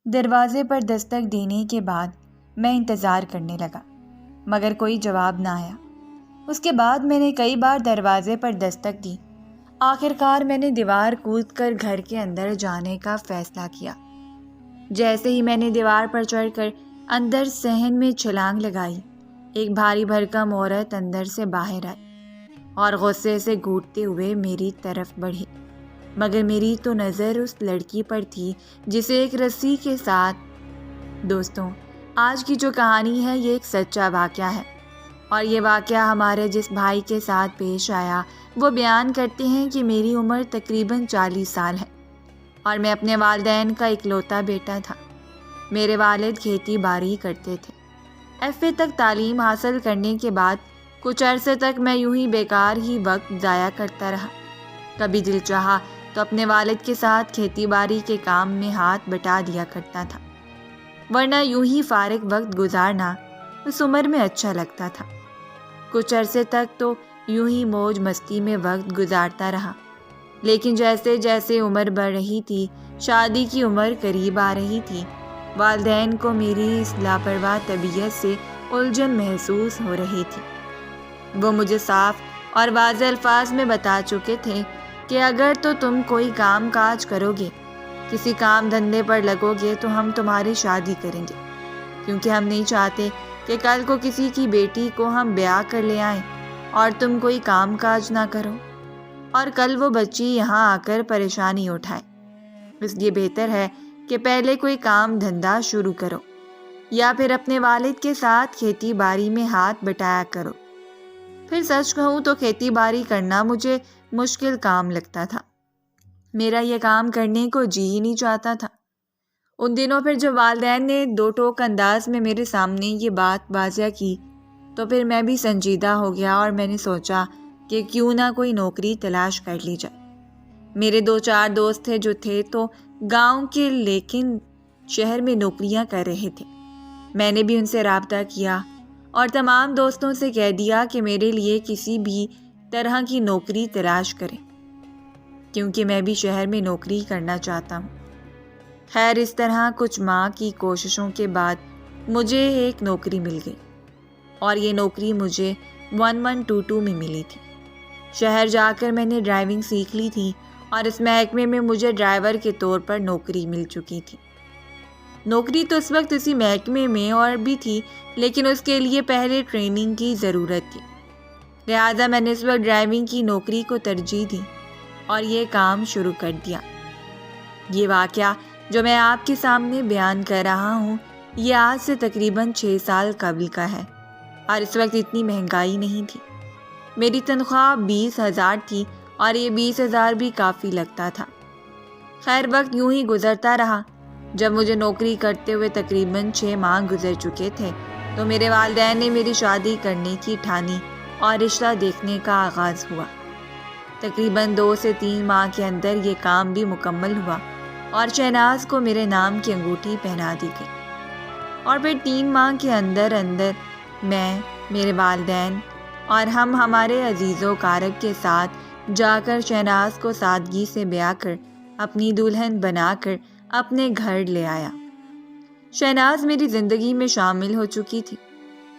دروازے پر دستک دینے کے بعد میں انتظار کرنے لگا، مگر کوئی جواب نہ آیا۔ اس کے بعد میں نے کئی بار دروازے پر دستک دی۔ آخر کار میں نے دیوار کود کر گھر کے اندر جانے کا فیصلہ کیا۔ جیسے ہی میں نے دیوار پر چڑھ کر اندر صحن میں چھلانگ لگائی، ایک بھاری بھرکم عورت اندر سے باہر آئی اور غصے سے گھوٹتے ہوئے میری طرف بڑھی، مگر میری تو نظر اس لڑکی پر تھی جسے ایک رسی کے ساتھ۔ دوستوں، آج کی جو کہانی ہے یہ ایک سچا واقعہ ہے، اور یہ واقعہ ہمارے جس بھائی کے ساتھ پیش آیا وہ بیان کرتے ہیں کہ میری عمر تقریباً 40 سال ہے اور میں اپنے والدین کا اکلوتا بیٹا تھا۔ میرے والد کھیتی باڑی کرتے تھے۔ ایف اے تک تعلیم حاصل کرنے کے بعد کچھ عرصے تک میں یوں ہی بیکار ہی وقت ضائع کرتا رہا۔ کبھی دل چاہا تو اپنے والد کے ساتھ کھیتی باڑی کے کام میں ہاتھ بٹا دیا کرتا تھا، ورنہ یوں ہی فارغ وقت گزارنا اس عمر میں اچھا لگتا تھا۔ کچھ عرصے تک تو یوں ہی موج مستی میں وقت گزارتا رہا، لیکن جیسے جیسے عمر بڑھ رہی تھی، شادی کی عمر قریب آ رہی تھی، والدین کو میری اس لاپرواہ طبیعت سے الجھن محسوس ہو رہی تھی۔ وہ مجھے صاف اور واضح الفاظ میں بتا چکے تھے کہ اگر تو تم کوئی کام کاج کرو گے، کسی کام دھندے پر لگو گے تو ہم تمہاری شادی کریں گے، کیونکہ ہم نہیں چاہتے کہ کل کو کسی کی بیٹی کو ہم بیاہ کر لے آئیں اور تم کوئی کام کاج نہ کرو، اور کل وہ بچی یہاں آ کر پریشانی اٹھائے۔ اس لیے بہتر ہے کہ پہلے کوئی کام دھندا شروع کرو، یا پھر اپنے والد کے ساتھ کھیتی باڑی میں ہاتھ بٹایا کرو۔ پھر سچ کہوں تو کھیتی باڑی کرنا مجھے مشکل کام لگتا تھا، میرا یہ کام کرنے کو جی ہی نہیں چاہتا تھا۔ ان دنوں پھر جب والدین نے دو ٹوک انداز میں میرے سامنے یہ بات واضح کی تو پھر میں بھی سنجیدہ ہو گیا، اور میں نے سوچا کہ کیوں نہ کوئی نوکری تلاش کر لی جائے۔ میرے 2-4 دوست تھے جو تھے تو گاؤں کے، لیکن شہر میں نوکریاں کر رہے تھے۔ میں نے بھی ان سے رابطہ کیا اور تمام دوستوں سے کہہ دیا کہ میرے لیے کسی بھی طرح کی نوکری تلاش کریں، کیونکہ میں بھی شہر میں نوکری کرنا چاہتا ہوں۔ خیر، اس طرح کچھ ماہ کی کوششوں کے بعد مجھے ایک نوکری مل گئی، اور یہ نوکری مجھے 1122 میں ملی تھی۔ شہر جا کر میں نے ڈرائیونگ سیکھ لی تھی، اور اس محکمے میں مجھے ڈرائیور کے طور پر نوکری مل چکی تھی۔ نوکری تو اس وقت اسی محکمے میں اور بھی تھی، لیکن اس کے لیے پہلے ٹریننگ کی ضرورت تھی، لہٰذا میں نے اس وقت ڈرائیونگ کی نوکری کو ترجیح دی اور یہ کام شروع کر دیا۔ یہ واقعہ جو میں آپ کے سامنے بیان کر رہا ہوں یہ آج سے تقریباً 6 سال قبل کا ہے، اور اس وقت اتنی مہنگائی نہیں تھی۔ میری تنخواہ 20,000 تھی، اور یہ 20,000 بھی کافی لگتا تھا۔ خیر، وقت یوں ہی گزرتا رہا۔ جب مجھے نوکری کرتے ہوئے تقریباً 6 ماہ گزر چکے تھے تو میرے والدین نے میری شادی کرنے کی ٹھانی اور رشتہ دیکھنے کا آغاز ہوا۔ تقریباً 2 سے 3 ماہ کے اندر یہ کام بھی مکمل ہوا، اور شہناز کو میرے نام کی انگوٹھی پہنا دی گئی، اور پھر 3 ماہ کے اندر میں، میرے والدین اور ہم ہمارے عزیز و اقارب کے ساتھ جا کر شہناز کو سادگی سے بیاہ کر اپنی دلہن بنا کر اپنے گھر لے آیا۔ شہناز میری زندگی میں شامل ہو چکی تھی۔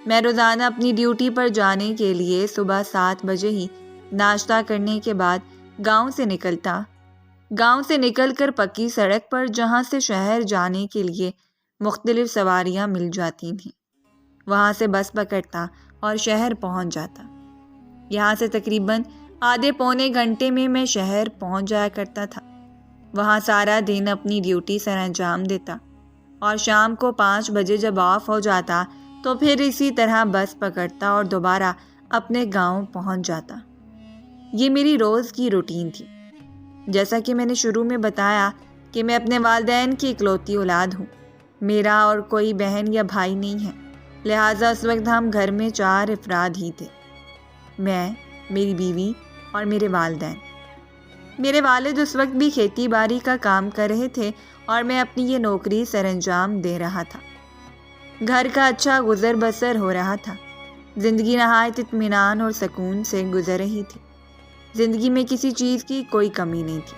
میں روزانہ اپنی ڈیوٹی پر جانے کے لیے صبح 7 بجے ہی ناشتہ کرنے کے بعد گاؤں سے نکل کر پکی سڑک پر، جہاں سے شہر جانے کے لیے مختلف سواریاں مل جاتی تھیں، وہاں سے بس پکڑتا اور شہر پہنچ جاتا۔ یہاں سے تقریباً آدھے پونے گھنٹے میں میں شہر پہنچ جایا کرتا تھا۔ وہاں سارا دن اپنی ڈیوٹی سر انجام دیتا، اور شام کو 5 بجے جب آف ہو جاتا تو پھر اسی طرح بس پکڑتا اور دوبارہ اپنے گاؤں پہنچ جاتا۔ یہ میری روز کی روٹین تھی۔ جیسا کہ میں نے شروع میں بتایا کہ میں اپنے والدین کی اکلوتی اولاد ہوں، میرا اور کوئی بہن یا بھائی نہیں ہے، لہٰذا اس وقت ہم گھر میں 4 افراد ہی تھے، میں، میری بیوی اور میرے والدین۔ میرے والد اس وقت بھی کھیتی باڑی کا کام کر رہے تھے، اور میں اپنی یہ نوکری سر انجام دے رہا تھا۔ گھر کا اچھا گزر بسر ہو رہا تھا، زندگی نہایت اطمینان اور سکون سے گزر رہی تھی۔ زندگی میں کسی چیز کی کوئی کمی نہیں تھی،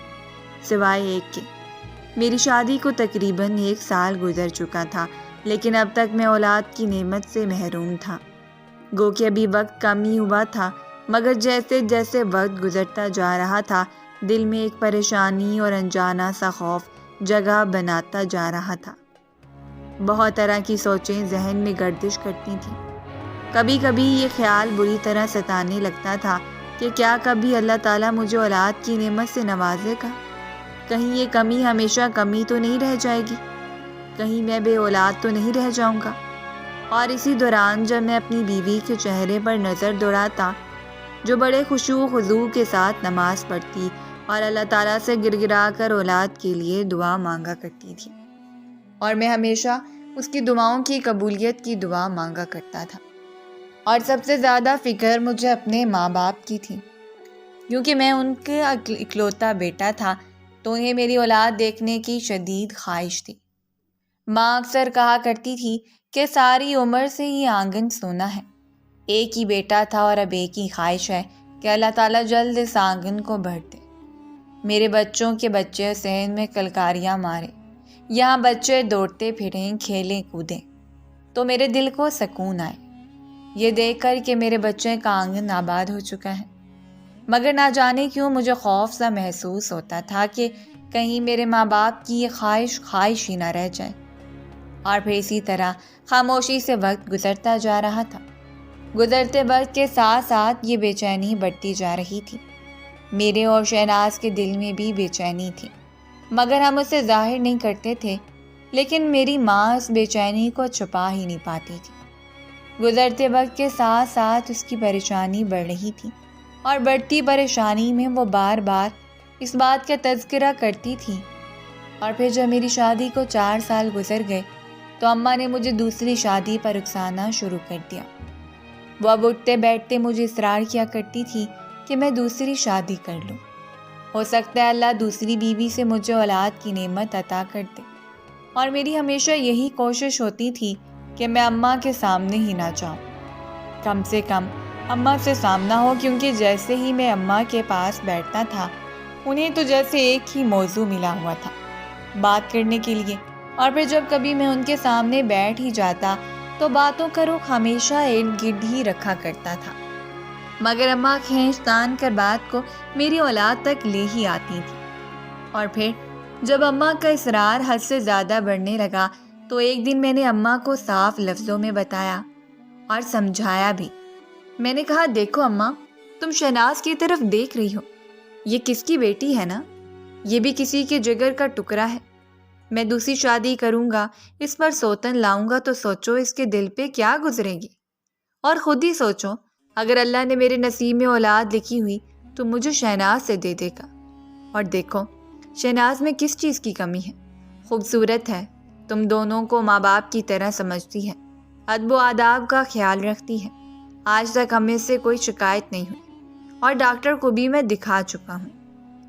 سوائے ایک کے، میری شادی کو تقریباً 1 سال گزر چکا تھا، لیکن اب تک میں اولاد کی نعمت سے محروم تھا۔ گو کہ ابھی وقت کم ہی ہوا تھا، مگر جیسے جیسے وقت گزرتا جا رہا تھا دل میں ایک پریشانی اور انجانا سا خوف جگہ بناتا جا رہا تھا۔ بہت طرح کی سوچیں ذہن میں گردش کرتی تھیں۔ کبھی کبھی یہ خیال بری طرح ستانے لگتا تھا کہ کیا کبھی اللہ تعالیٰ مجھے اولاد کی نعمت سے نوازے گا؟ کہیں یہ کمی ہمیشہ کمی تو نہیں رہ جائے گی؟ کہیں میں بے اولاد تو نہیں رہ جاؤں گا؟ اور اسی دوران جب میں اپنی بیوی کے چہرے پر نظر دوڑاتا، جو بڑے خشوع و خضوع کے ساتھ نماز پڑھتی اور اللہ تعالیٰ سے گر گرا کر اولاد کے لیے دعا مانگا کرتی تھی، اور میں ہمیشہ اس کی دعاؤں کی قبولیت کی دعا مانگا کرتا تھا، اور سب سے زیادہ فکر مجھے اپنے ماں باپ کی تھی، کیونکہ میں ان کا اکلوتا بیٹا تھا تو انہیں میری اولاد دیکھنے کی شدید خواہش تھی۔ ماں اکثر کہا کرتی تھی کہ ساری عمر سے یہ آنگن سونا ہے، ایک ہی بیٹا تھا اور اب ایک ہی خواہش ہے کہ اللہ تعالیٰ جلد اس آنگن کو بھر دے، میرے بچوں کے بچے صحن میں کلکاریاں ماریں، یہاں بچے دوڑتے پھریں کھیلیں کودیں تو میرے دل کو سکون آئے، یہ دیکھ کر کہ میرے بچے کا آنگن آباد ہو چکا ہے۔ مگر نہ جانے کیوں مجھے خوف سا محسوس ہوتا تھا کہ کہیں میرے ماں باپ کی یہ خواہش ہی نہ رہ جائے، اور پھر اسی طرح خاموشی سے وقت گزرتا جا رہا تھا۔ گزرتے وقت کے ساتھ ساتھ یہ بے چینی بڑھتی جا رہی تھی، میرے اور شہناز کے دل میں بھی بے چینی تھی، مگر ہم اسے ظاہر نہیں کرتے تھے، لیکن میری ماں اس بے چینی کو چھپا ہی نہیں پاتی تھی۔ گزرتے وقت کے ساتھ ساتھ اس کی پریشانی بڑھ رہی تھی، اور بڑھتی پریشانی میں وہ بار بار اس بات کا تذکرہ کرتی تھی۔ اور پھر جب میری شادی کو 4 سال گزر گئے تو اماں نے مجھے دوسری شادی پر اکسانا شروع کر دیا۔ وہ اب اٹھتے بیٹھتے مجھے اصرار کیا کرتی تھی کہ میں دوسری شادی کر لوں، ہو سکتا ہے اللہ دوسری بیوی سے مجھے اولاد کی نعمت عطا کر دے، اور میری ہمیشہ یہی کوشش ہوتی تھی کہ میں اماں کے سامنے ہی نہ جاؤں، کم سے کم اماں سے سامنا ہو، کیونکہ جیسے ہی میں اماں کے پاس بیٹھتا تھا انہیں تو جیسے ایک ہی موضوع ملا ہوا تھا بات کرنے کے لیے، اور پھر جب کبھی میں ان کے سامنے بیٹھ ہی جاتا تو باتوں کا رخ ہمیشہ ارد گرد ہی رکھا کرتا تھا، مگر اماں کھینچ تان کر بات کو میری اولاد تک لے ہی آتی تھی۔ اور پھر جب اماں کا اصرار حد سے زیادہ بڑھنے لگا تو ایک دن میں نے اماں کو صاف لفظوں میں بتایا اور سمجھایا بھی۔ میں نے کہا، دیکھو اماں، تم شہناز کی طرف دیکھ رہی ہو، یہ کس کی بیٹی ہے نا، یہ بھی کسی کے جگر کا ٹکڑا ہے، میں دوسری شادی کروں گا، اس پر سوتن لاؤں گا تو سوچو اس کے دل پہ کیا گزرے گی، اور خود ہی سوچو اگر اللہ نے میرے نصیب میں اولاد لکھی ہوئی تو مجھے شہناز سے دے دے گا، اور دیکھو شہناز میں کس چیز کی کمی ہے، خوبصورت ہے، تم دونوں کو ماں باپ کی طرح سمجھتی ہے، ادب و آداب کا خیال رکھتی ہے، آج تک ہمیں سے کوئی شکایت نہیں ہوئی، اور ڈاکٹر کو بھی میں دکھا چکا ہوں،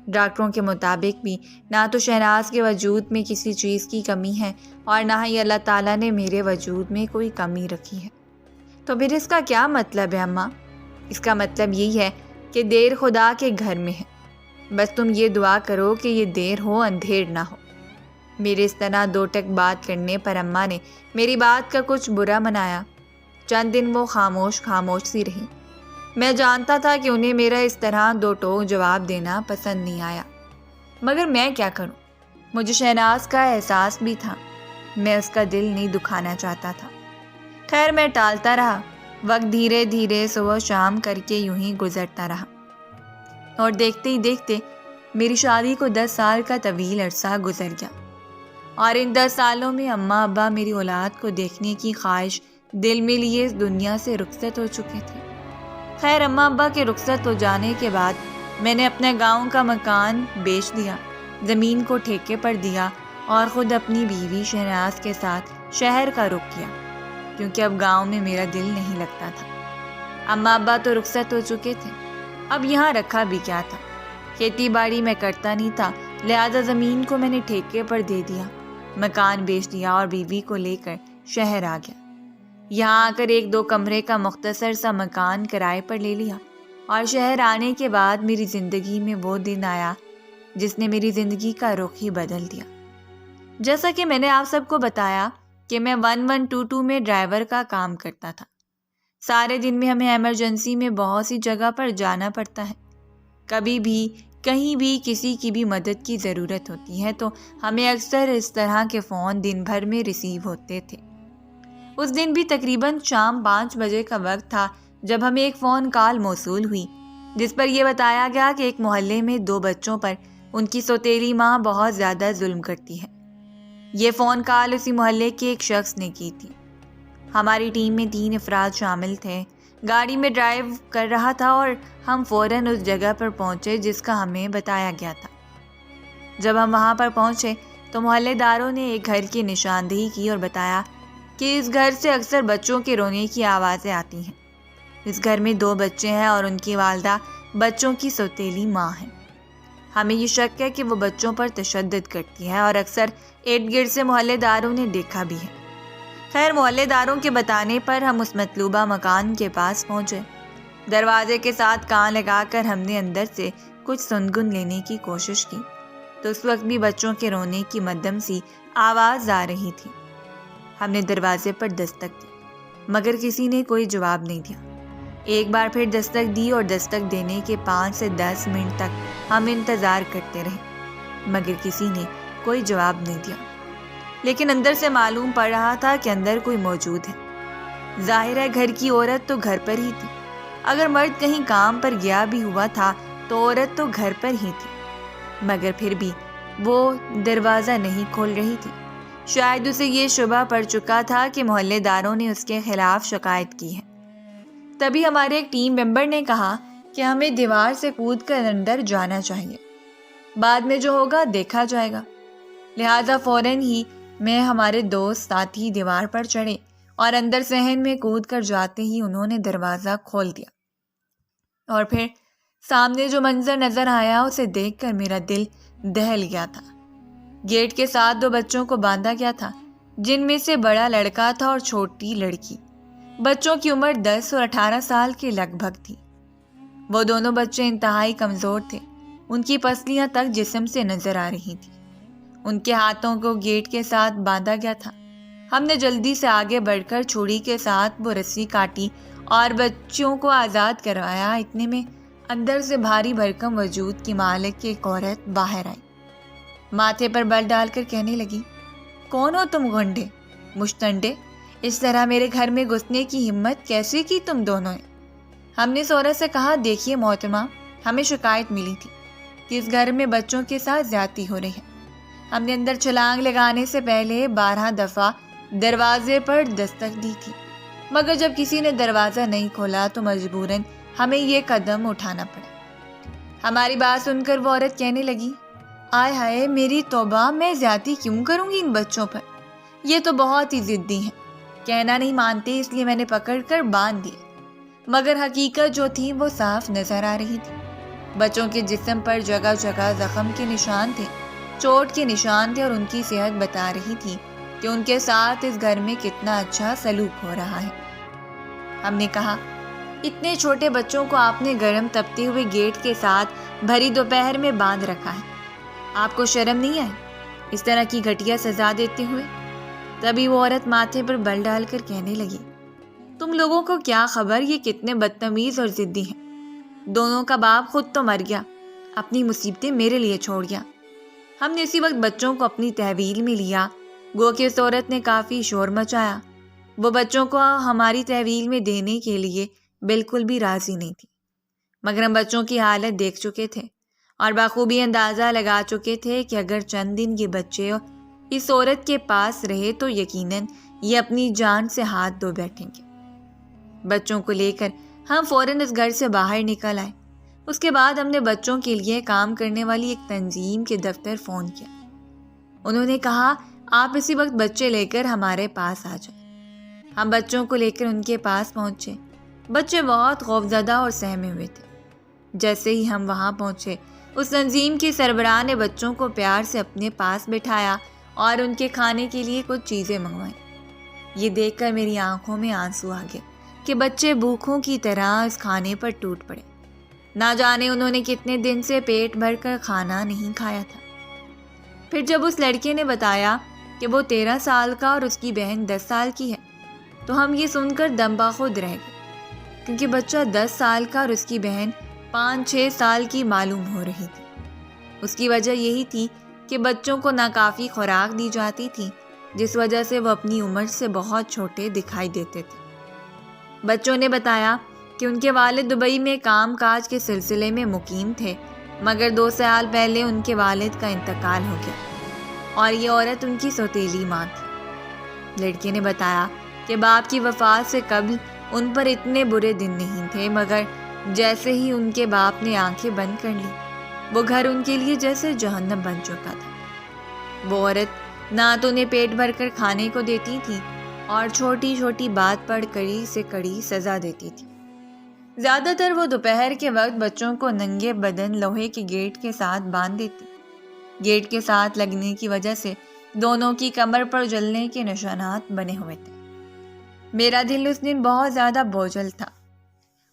ڈاکٹروں کے مطابق بھی نہ تو شہناز کے وجود میں کسی چیز کی کمی ہے اور نہ ہی اللہ تعالیٰ نے میرے وجود میں کوئی کمی رکھی ہے، تو پھر اس کا کیا مطلب ہے اماں؟ اس کا مطلب یہی ہے کہ دیر خدا کے گھر میں ہے، بس تم یہ دعا کرو کہ یہ دیر ہو اندھیر نہ ہو۔ میرے اس طرح 2 ٹک بات کرنے پر اماں نے میری بات کا کچھ برا منایا، چند دن وہ خاموش سی رہی، میں جانتا تھا کہ انہیں میرا اس طرح 2 ٹوک جواب دینا پسند نہیں آیا، مگر میں کیا کروں، مجھے شہناز کا احساس بھی تھا، میں اس کا دل نہیں دکھانا چاہتا تھا۔ خیر میں ٹالتا رہا، وقت دھیرے دھیرے صبح شام کر کے یوں ہی گزرتا رہا، اور دیکھتے ہی دیکھتے میری شادی کو 10 سال کا طویل عرصہ گزر گیا، اور ان 10 سالوں میں اماں ابا میری اولاد کو دیکھنے کی خواہش دل میں لیے اس دنیا سے رخصت ہو چکے تھے۔ خیر اماں ابا کے رخصت ہو جانے کے بعد میں نے اپنے گاؤں کا مکان بیچ دیا، زمین کو ٹھیکے پر دیا، اور خود اپنی بیوی شہناز کے ساتھ شہر کا رخ کیا، کیونکہ اب گاؤں میں میرا دل نہیں لگتا تھا۔ اماں ابا تو رخصت ہو چکے تھے، اب یہاں رکھا بھی کیا تھا، کھیتی باڑی میں کرتا نہیں تھا، لہذا زمین کو میں نے ٹھیکے پر دے دیا، مکان بیچ دیا اور بیوی کو لے کر شہر آ گیا۔ یہاں آ کر 1-2 کمرے کا مختصر سا مکان کرائے پر لے لیا، اور شہر آنے کے بعد میری زندگی میں وہ دن آیا جس نے میری زندگی کا رخ ہی بدل دیا۔ جیسا کہ میں نے آپ سب کو بتایا کہ میں 1122 میں ڈرائیور کا کام کرتا تھا۔ سارے دن میں ہمیں ایمرجنسی میں بہت سی جگہ پر جانا پڑتا ہے۔ کبھی بھی کہیں بھی کسی کی بھی مدد کی ضرورت ہوتی ہے تو ہمیں اکثر اس طرح کے فون دن بھر میں ریسیو ہوتے تھے۔ اس دن بھی تقریباً شام 5 بجے کا وقت تھا جب ہمیں ایک فون کال موصول ہوئی، جس پر یہ بتایا گیا کہ ایک محلے میں 2 بچوں پر ان کی سوتیلی ماں بہت زیادہ ظلم کرتی ہے۔ یہ فون کال اسی محلے کے ایک شخص نے کی تھی۔ ہماری ٹیم میں 3 افراد شامل تھے۔ گاڑی میں ڈرائیو کر رہا تھا اور ہم فوراً اس جگہ پر پہنچے جس کا ہمیں بتایا گیا تھا۔ جب ہم وہاں پر پہنچے تو محلے داروں نے ایک گھر کی نشاندہی کی اور بتایا کہ اس گھر سے اکثر بچوں کے رونے کی آوازیں آتی ہیں۔ اس گھر میں 2 بچے ہیں اور ان کی والدہ بچوں کی سوتیلی ماں ہیں۔ ہمیں یہ شک ہے کہ وہ بچوں پر تشدد کرتی ہے اور اکثر ارد گرد سے محلے داروں نے دیکھا بھی ہے۔ خیر، محلے داروں کے بتانے پر ہم اس مطلوبہ مکان کے پاس پہنچے۔ دروازے کے ساتھ کان لگا کر ہم نے اندر سے کچھ سنگن لینے کی کوشش کی تو اس وقت بھی بچوں کے رونے کی مدھم سی آواز آ رہی تھی۔ ہم نے دروازے پر دستک دی مگر کسی نے کوئی جواب نہیں دیا۔ ایک بار پھر دستک دی اور دستک دینے کے 5 سے 10 منٹ تک ہم انتظار کرتے رہے مگر کسی نے کوئی جواب نہیں دیا۔ لیکن اندر سے معلوم پڑ رہا تھا کہ اندر کوئی موجود ہے۔ ظاہر ہے گھر کی عورت تو گھر پر ہی تھی۔ اگر مرد کہیں کام پر گیا بھی ہوا تھا تو عورت تو گھر پر ہی تھی، مگر پھر بھی وہ دروازہ نہیں کھول رہی تھی۔ شاید اسے یہ شبہ پڑ چکا تھا کہ محلے داروں نے اس کے خلاف شکایت کی ہے۔ تبھی ہمارے ایک ٹیم ممبر نے کہا کہ ہمیں دیوار سے کود کر اندر جانا چاہیے، بعد میں جو ہوگا دیکھا جائے گا۔ لہٰذا فوراً ہی میں ہمارے دوست ساتھی دیوار پر چڑھے اور اندر صحن میں کود کر جاتے ہی انہوں نے دروازہ کھول دیا اور پھر سامنے جو منظر نظر آیا اسے دیکھ کر میرا دل دہل گیا تھا۔ گیٹ کے ساتھ 2 بچوں کو باندھا گیا تھا، جن میں سے بڑا لڑکا تھا اور چھوٹی لڑکی۔ بچوں کی عمر 10 اور 18 سال کے لگ بھگ تھی۔ وہ دونوں بچے انتہائی کمزور تھے، ان کی پسلیاں تک جسم سے نظر آ رہی تھی۔ ان کے ہاتھوں کو گیٹ کے ساتھ باندھا گیا تھا۔ ہم نے جلدی سے آگے بڑھ کر چھری کے ساتھ وہ رسی کاٹی اور بچوں کو آزاد کروایا۔ اتنے میں اندر سے بھاری بھرکم وجود کی مالک کی ایک عورت باہر آئی، ماتھے پر بل ڈال کر کہنے لگی، کون ہو تم گنڈے مشتنڈے؟ اس طرح میرے گھر میں گھسنے کی ہمت کیسے کی تم دونوں نے؟ ہم نے اس عورت سے کہا، دیکھیے محترمہ، ہمیں شکایت ملی تھی کہ اس گھر میں بچوں کے ساتھ زیادتی ہو رہی ہے۔ ہم نے اندر چھلانگ لگانے سے پہلے 12 دفعہ دروازے پر دستک دی تھی، مگر جب کسی نے دروازہ نہیں کھولا تو مجبوراً ہمیں یہ قدم اٹھانا پڑا۔ ہماری بات سن کر وہ عورت کہنے لگی، آئے ہائے میری توبہ، میں زیادتی کیوں کروں گی ان بچوں پر؟ یہ تو بہت ہی ضدی ہیں، کہنا نہیں مانتے، اس لیے میں نے پکڑ کر باندھ دیے۔ مگر حقیقت جو تھی وہ صاف نظر آ رہی تھی۔ بچوں کے جسم پر جگہ جگہ زخم کے نشان تھے، چوٹ کے نشان تھے اور ان کی صحت بتا رہی تھی کہ ان کے ساتھ اس گھر میں کتنا اچھا سلوک ہو رہا ہے۔ ہم نے کہا، اتنے چھوٹے بچوں کو آپ نے گرم تپتے ہوئے گیٹ کے ساتھ بھری دوپہر میں باندھ رکھا ہے، آپ کو شرم نہیں آئی اس طرح کی گھٹیا سزا دیتے ہوئے؟ تبھی وہ عورت ماتھے پر بل ڈال کر کہنے لگی، تم لوگوں کو کیا خبر یہ کتنے بدتمیز اور ضدی ہیں؟ دونوں کا باپ خود تو مر گیا، اپنی مصیبتیں میرے لیے چھوڑ گیا۔ ہم نے اسی وقت بچوں کو اپنی تحویل میں لیا، گو کہ اس عورت نے کافی شور مچایا۔ وہ بچوں کو ہماری تحویل میں دینے کے لیے بالکل بھی راضی نہیں تھی، مگر ہم بچوں کی حالت دیکھ چکے تھے اور بخوبی اندازہ لگا چکے تھے کہ اگر چند دن یہ بچے اس عورت کے پاس رہے تو یقیناً یہ اپنی جان سے ہاتھ دھو بیٹھیں گے۔ بچوں کو لے کر ہم فوراً اس گھر سے باہر نکل آئے۔ اس کے بعد ہم نے بچوں کے لیے کام کرنے والی ایک تنظیم کے دفتر فون کیا۔ انہوں نے کہا، آپ اسی وقت بچے لے کر ہمارے پاس آ جائیں۔ ہم بچوں کو لے کر ان کے پاس پہنچے۔ بچے بہت خوفزدہ اور سہمے ہوئے تھے۔ جیسے ہی ہم وہاں پہنچے، اس تنظیم کی سربراہ نے بچوں کو پیار سے اپنے پاس بٹھایا اور ان کے کھانے کے لیے کچھ چیزیں منگوائیں۔ یہ دیکھ کر میری آنکھوں میں آنسو آ گئے کہ بچے بھوکھوں کی طرح اس کھانے پر ٹوٹ پڑے۔ نہ جانے انہوں نے کتنے دن سے پیٹ بھر کر کھانا نہیں کھایا تھا۔ پھر جب اس لڑکے نے بتایا کہ وہ 13 سال کا اور اس کی بہن 10 سال کی ہے، تو ہم یہ سن کر دم بخود رہ گئے، کیونکہ بچہ 10 سال کا اور اس کی بہن 5-6 سال کی معلوم ہو رہی تھی۔ اس کی وجہ یہی تھی کہ بچوں کو ناکافی خوراک دی جاتی تھی، جس وجہ سے وہ اپنی عمر سے بہت چھوٹے دکھائی دیتے تھے۔ بچوں نے بتایا کہ ان کے والد دبئی میں کام کاج کے سلسلے میں مقیم تھے، مگر 2 سال پہلے ان کے والد کا انتقال ہو گیا اور یہ عورت ان کی سوتیلی ماں تھی۔ لڑکے نے بتایا کہ باپ کی وفات سے قبل ان پر اتنے برے دن نہیں تھے، مگر جیسے ہی ان کے باپ نے آنکھیں بند کر لی، وہ گھر ان کے لیے جیسے جہنم بن چکا تھا۔ وہ عورت نہ تو انہیں پیٹ بھر کر کھانے کو دیتی تھی اور چھوٹی چھوٹی بات پر کڑی سے کڑی سزا دیتی تھی۔ زیادہ تر وہ دوپہر کے وقت بچوں کو ننگے بدن لوہے کے گیٹ کے ساتھ باندھ دیتی۔ گیٹ کے ساتھ لگنے کی وجہ سے دونوں کی کمر پر جلنے کے نشانات بنے ہوئے تھے۔ میرا دل اس دن بہت زیادہ بوجھل تھا۔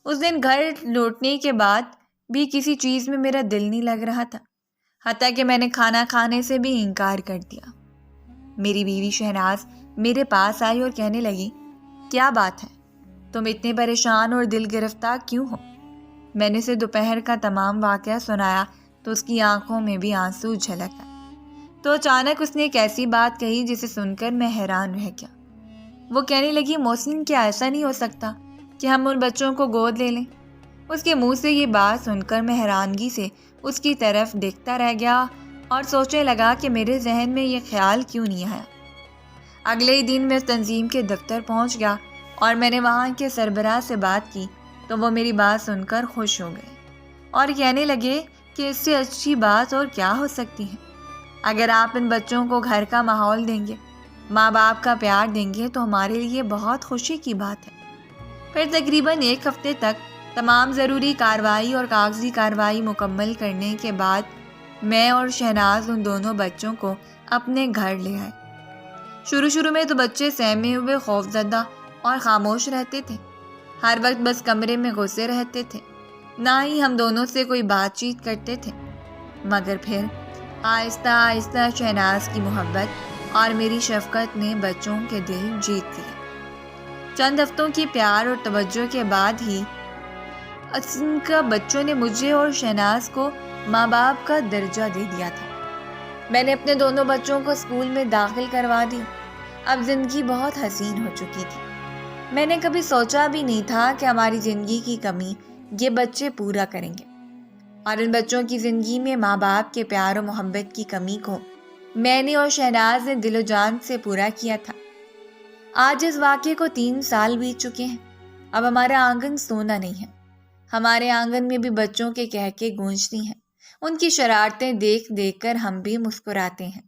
اس دن گھر لوٹنے کے بعد بھی کسی چیز میں میرا دل نہیں لگ رہا تھا، حتیٰ کہ میں نے کھانا کھانے سے بھی انکار کر دیا۔ میری بیوی شہناز میرے پاس آئی اور کہنے لگی، کیا بات ہے؟ تم اتنے پریشان اور دل گرفتار کیوں ہو؟ میں نے اسے دوپہر کا تمام واقعہ سنایا تو اس کی آنکھوں میں بھی آنسو جھلک آئے۔ تو اچانک اس نے ایک ایسی بات کہی جسے سن کر میں حیران رہ گیا۔ وہ کہنے لگی، محسن، کیا ایسا نہیں ہو سکتا کہ ہم ان بچوں کو گود لے لیں؟ اس کے منہ سے یہ بات سن کر میں حیرانگی سے اس کی طرف دیکھتا رہ گیا اور سوچنے لگا کہ میرے ذہن میں یہ خیال کیوں نہیں آیا۔ اگلے ہی دن میں اس تنظیم کے دفتر پہنچ گیا اور میں نے وہاں کے سربراہ سے بات کی تو وہ میری بات سن کر خوش ہو گئے اور کہنے لگے کہ اس سے اچھی بات اور کیا ہو سکتی ہے۔ اگر آپ ان بچوں کو گھر کا ماحول دیں گے، ماں باپ کا پیار دیں گے تو ہمارے لیے بہت خوشی کی بات ہے۔ پھر تقریباً 1 ہفتے تک تمام ضروری کارروائی اور کاغذی کارروائی مکمل کرنے کے بعد میں اور شہناز ان دونوں بچوں کو اپنے گھر لے آئے۔ شروع میں تو بچے سہمے ہوئے، خوفزدہ اور خاموش رہتے تھے، ہر وقت بس کمرے میں گھسے رہتے تھے، نہ ہی ہم دونوں سے کوئی بات چیت کرتے تھے۔ مگر پھر آہستہ آہستہ شہناز کی محبت اور میری شفقت نے بچوں کے دل جیت لیے۔ چند ہفتوں کی پیار اور توجہ کے بعد ہی ان کا بچوں نے مجھے اور شہناز کو ماں باپ کا درجہ دے دیا تھا۔ میں نے اپنے دونوں بچوں کو اسکول میں داخل کروا دی۔ اب زندگی بہت حسین ہو چکی تھی۔ میں نے کبھی سوچا بھی نہیں تھا کہ ہماری زندگی کی کمی یہ بچے پورا کریں گے، اور ان بچوں کی زندگی میں ماں باپ کے پیار و محبت کی کمی کو میں نے اور شہناز نے دل و جان سے پورا کیا تھا۔ آج اس واقعے کو 3 سال بیت چکے ہیں۔ اب ہمارا آنگن سونا نہیں ہے۔ ہمارے آنگن میں بھی بچوں کے کہکے گونجتی ہیں۔ ان کی شرارتیں دیکھ دیکھ کر ہم بھی مسکراتے ہیں۔